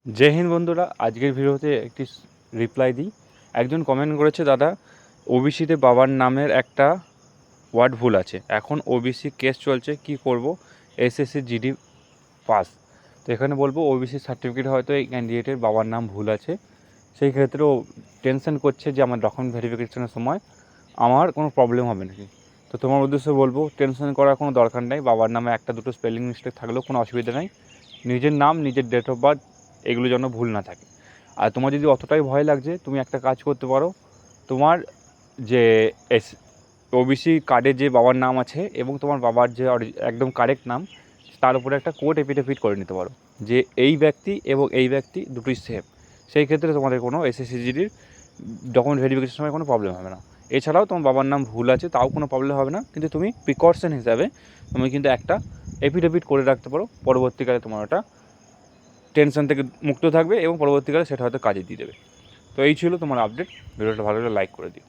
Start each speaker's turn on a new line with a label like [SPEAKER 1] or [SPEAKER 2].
[SPEAKER 1] জয় হিন্দ বন্ধুরা, আজকের ভিডিওতে একটি রিপ্লাই দিই। একজন কমেন্ট করেছে, দাদা ওবিসিতে বাবার নামের একটা ওয়ার্ড ভুল আছে, এখন ওবিসি কেস চলছে, কি করব? SSC GD pass. তো এখানে বলবো ওবিসি সার্টিফিকেট হয়তো এই ক্যান্ডিডেটের বাবার নাম ভুল আছে, সেই ক্ষেত্রে ও টেনশন করছে যে আমার ডকুমেন্ট ভেরিফিকেশনের সময় আমার কোনো প্রবলেম হবে নাকি। তো তোমার উদ্দেশ্যে বলবো, টেনশন করার কোনো দরকার নেই। বাবার নামে একটা দুটো স্পেলিং মিস্টেক থাকলেও কোনো অসুবিধা নেই। নিজের নাম, নিজের ডেট অফ বার্থ, এগুলো যেন ভুল না থাকে। আর তোমার যদি অতটাই ভয় লাগছে, তুমি একটা কাজ করতে পারো। তোমার যে ওবিসি কার্ডে যে বাবার নাম আছে এবং তোমার বাবার যে একদম কারেক্ট নাম, তার উপরে একটা কোর্ট এফিডেভিট করে নিতে পারো যে এই ব্যক্তি এবং এই ব্যক্তি দুটোই সেম। সেই ক্ষেত্রে তোমাদের কোনো এসএসসিজিডির ডকুমেন্ট ভেরিফিকেশনের সময় কোনো প্রবলেম হবে না। এছাড়াও তোমার বাবার নাম ভুল আছে, তাও কোনো প্রবলেম হবে না, কিন্তু তুমি প্রিকশন হিসাবে তুমি কিন্তু একটা এফিডেভিট করে রাখতে পারো। পরবর্তীকালে তোমার ওটা টেনশন থেকে মুক্ত থাকবে এবং পরবর্তীকালে সেটা হয়তো কাজে দিয়ে দেবে। তো এই ছিল তোমার আপডেট। ভিডিওটা ভালো লাগলে লাইক করে দিও।